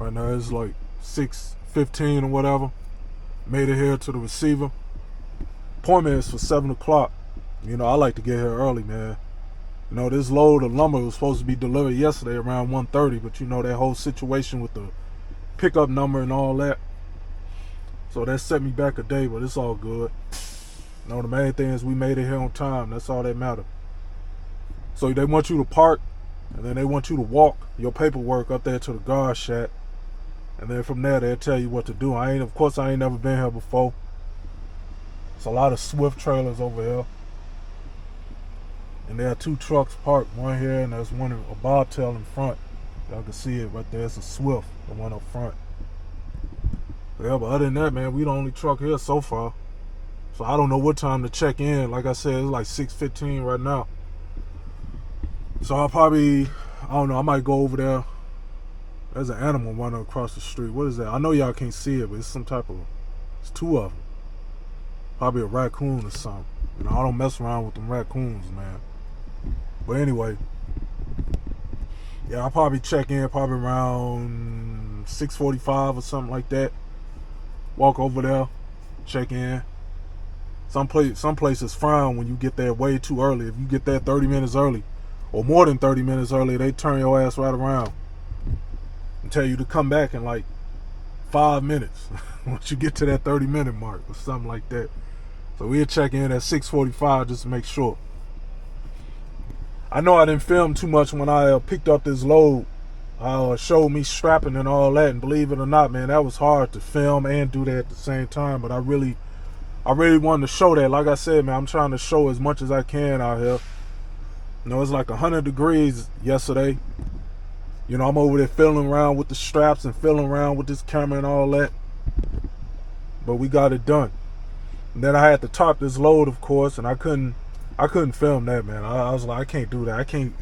Right now it's like 6:15 or whatever. Made it here to the receiver. Appointment is for 7 o'clock. You know, I like to get here early, man. You know, this load of lumber was supposed to be delivered yesterday around 1:30, but you know, that whole situation with the pickup number and all that. So that set me back a day, but it's all good. You know, the main thing is we made it here on time. That's all that matters. So they want you to park, and then they want you to walk your paperwork up there to the guard shack. And then from there, they'll tell you what to do. Of course, I ain't never been here before. It's a lot of Swift trailers over here. And there are 2 trucks parked, one here and there's one, a bobtail in front. Y'all can see it right there. It's a Swift, the one up front. Yeah, but other than that, man, we the only truck here so far. So I don't know what time to check in. Like I said, it's like 6:15 right now. So I'll probably, I don't know, I might go over there. There's an animal running across the street. What is that? I know y'all can't see it, but it's some type of, it's 2 of them. Probably a raccoon or something. You know, I don't mess around with them raccoons, man. But anyway, yeah, I'll probably check in probably around 6:45 or something like that. Walk over there, check in. Some places frown when you get there way too early. If you get there 30 minutes early, or more than 30 minutes early, they turn your ass right around and tell you to come back in like 5 minutes once you get to that 30-minute mark or something like that. So we'll check in at 6:45 just to make sure. I know I didn't film too much when I picked up this load. Showed me strapping and all that, and believe it or not, man, that was hard to film and do that at the same time. But I really wanted to show that. Like I said, man, I'm trying to show as much as I can out here. You know, it's like 100 degrees yesterday. You know, I'm over there fiddling around with the straps and fiddling around with this camera and all that. But we got it done. And then I had to tarp this load, of course, and I couldn't film that, man. I was like, I can't do that. I can't,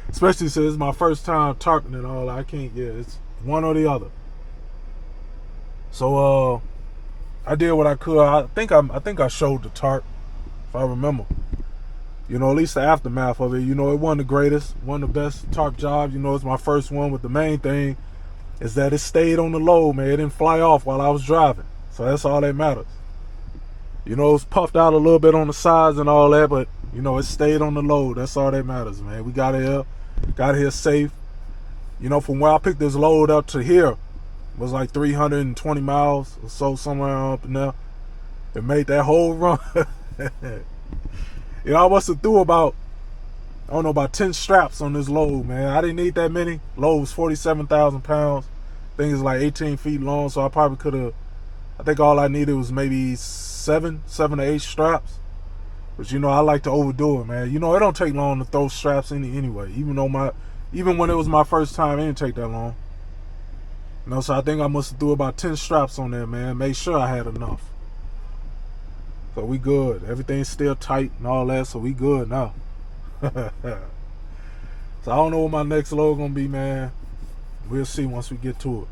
especially since it's my first time tarping and all that. I can't, yeah, it's one or the other. So I did what I could. I think I showed the tarp, if I remember. You know, at least the aftermath of it. You know, it wasn't the greatest, one of the best tarp jobs. You know, it's my first one, but the main thing is that it stayed on the load, man. It didn't fly off while I was driving. So that's all that matters. You know, it's puffed out a little bit on the sides and all that, but, you know, it stayed on the load. That's all that matters, man. We got here safe. You know, from where I picked this load up to here was like 320 miles or so, somewhere up in there. It made that whole run. You know, I must have threw about 10 straps on this load, man. I didn't need that many. Load was 47,000 pounds. Thing is like 18 feet long, so I probably could have, I think all I needed was maybe 7 to 8 straps. But you know, I like to overdo it, man. You know, it don't take long to throw straps anyway. Even when it was my first time, it didn't take that long. You know, so I think I must have threw about 10 straps on there, man. Made sure I had enough. So we good. Everything's still tight and all that, so we good now. So I don't know what my next load gonna be, man. We'll see once we get to it.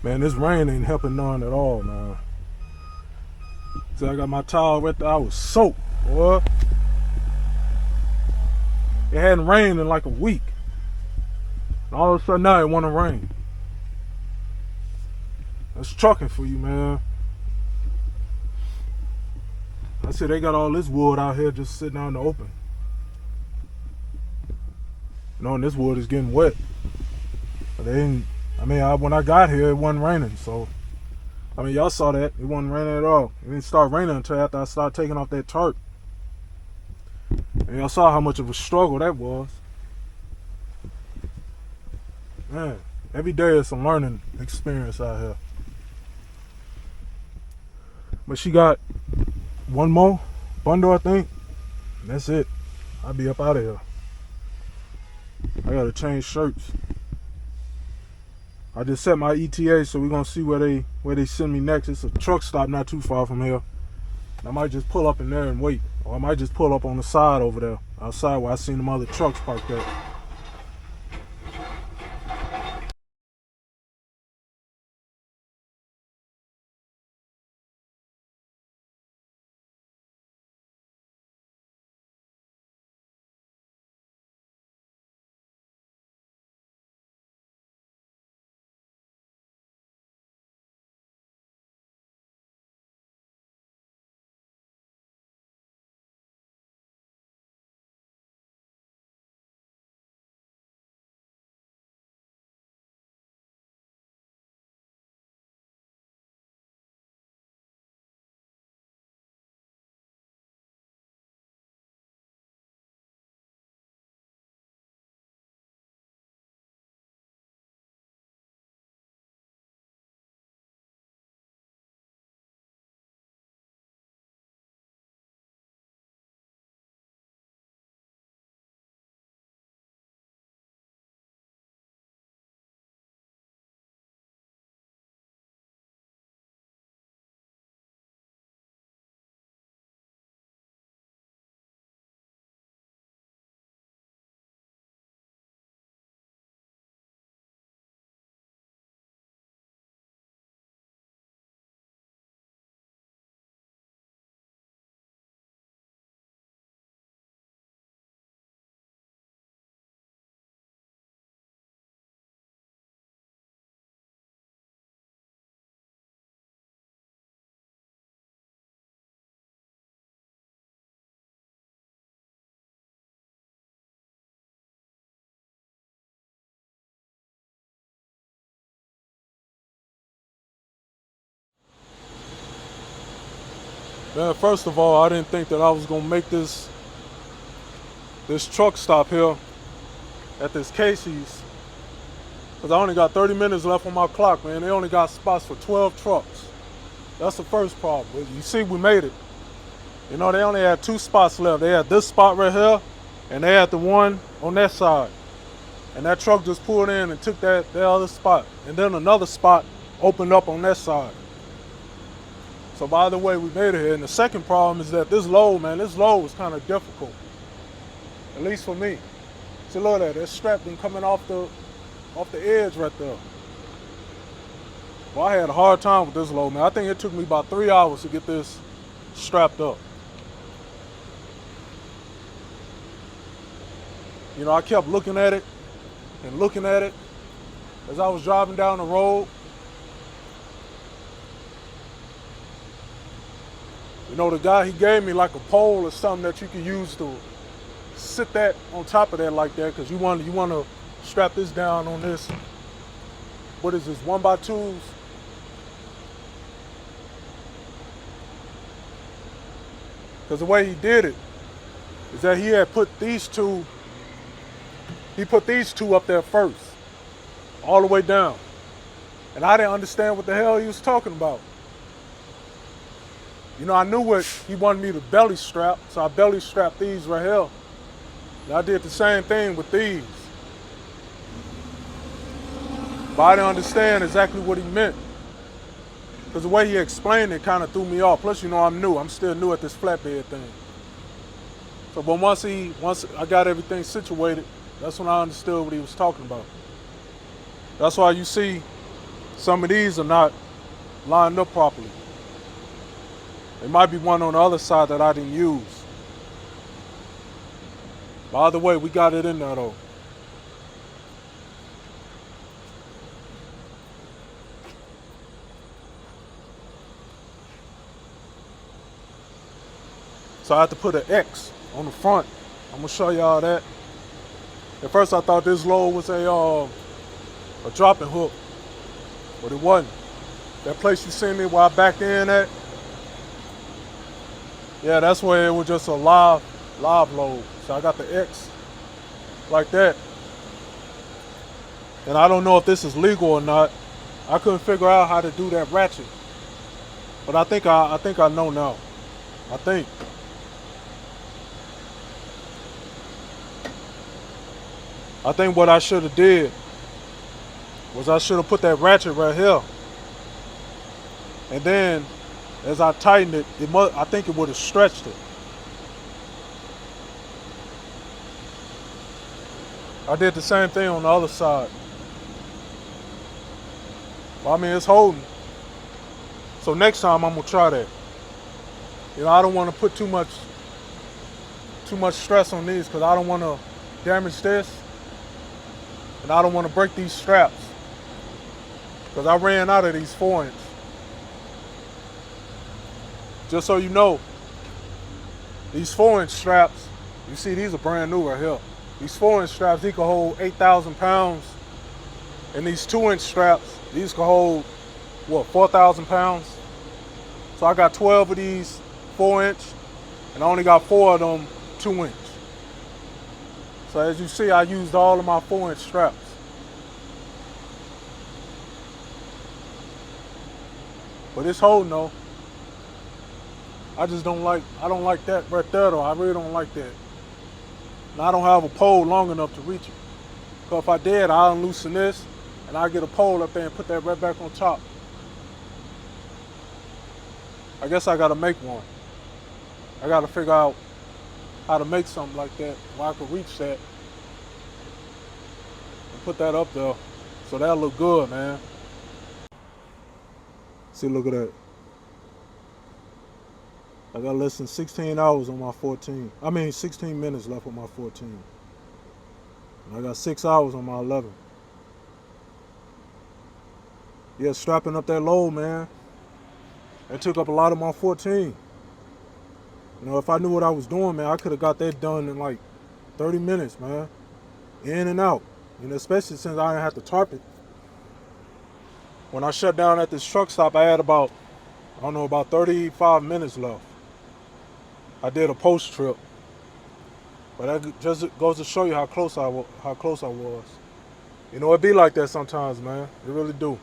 Man, this rain ain't helping none at all, man. See, I got my towel right there. I was soaked, boy. It hadn't rained in like a week. And all of a sudden now it want to rain. That's trucking for you, man. I see they got all this wood out here just sitting out in the open. You know, and this wood is getting wet. But they ain't, when I got here, it wasn't raining. So, y'all saw that. It wasn't raining at all. It didn't start raining until after I started taking off that tarp. And y'all saw how much of a struggle that was. Man, every day is some learning experience out here. But she got one more bundle, I think. And that's it. I'll be up out of here. I gotta change shirts. I just set my ETA, so we're gonna see where they send me next. It's a truck stop not too far from here. I might just pull up in there and wait, or I might just pull up on the side over there, outside where I seen them other trucks parked at. Man, first of all, I didn't think that I was gonna make this truck stop here at this Casey's, because I only got 30 minutes left on my clock, man. They only got spots for 12 trucks. That's the first problem. You see, we made it. You know, they only had 2 spots left. They had this spot right here, and they had the one on that side. And that truck just pulled in and took that other spot. And then another spot opened up on that side. So by the way, we made it here. And the second problem is that this load was kind of difficult. At least for me. See, look at that. That strap been coming off the edge right there. Well, I had a hard time with this load, man. I think it took me about 3 hours to get this strapped up. You know, I kept looking at it and looking at it as I was driving down the road. You know, the guy, he gave me like a pole or something that you could use to sit that on top of that like that, because you want to strap this down on this. What is this, 1x2s? Because the way he did it is that he had put these two up there first, all the way down. And I didn't understand what the hell he was talking about. You know, I knew what he wanted me to belly strap, so I belly strapped these right here. And I did the same thing with these. But I didn't understand exactly what he meant, because the way he explained it kind of threw me off. Plus, you know, I'm still new at this flatbed thing. So, but once I got everything situated, that's when I understood what he was talking about. That's why you see some of these are not lined up properly. There might be one on the other side that I didn't use. By the way, we got it in there though. So I have to put an X on the front. I'm gonna show y'all that. At first I thought this load was a dropping hook, but it wasn't. That place you see me where I backed in at, yeah, that's where it was just a live load. So I got the X like that. And I don't know if this is legal or not. I couldn't figure out how to do that ratchet. But I think I know now. I think. I think what I should have did was I should have put that ratchet right here. And then as I tightened it, I think it would have stretched it. I did the same thing on the other side. Well, I mean, it's holding. So next time I'm gonna try that. You know, I don't want to put too much stress on these, because I don't want to damage this. And I don't want to break these straps, because I ran out of these 4-inch. Just so you know, these 4-inch straps, you see these are brand new right here. These 4-inch straps, these can hold 8,000 pounds. And these 2-inch straps, these can hold, what, 4,000 pounds? So I got 12 of these 4-inch, and I only got 4 of them 2-inch. So as you see, I used all of my 4-inch straps. But it's holding though. I don't like that right there though. I really don't like that. And I don't have a pole long enough to reach it. Because if I did, I'll loosen this, and I'll get a pole up there and put that right back on top. I guess I gotta make one. I gotta figure out how to make something like that where I can reach that and put that up there. So that'll look good, man. See, look at that. I got less than 16 hours on my 16 minutes left on my 14. And I got 6 hours on my 11. Yeah, strapping up that load, man. That took up a lot of my 14. You know, if I knew what I was doing, man, I could have got that done in like 30 minutes, man. In and out. You know, especially since I didn't have to tarp it. When I shut down at this truck stop, I had about 35 minutes left. I did a post trip, but that just goes to show you how close I was. You know, it be like that sometimes, man. It really do.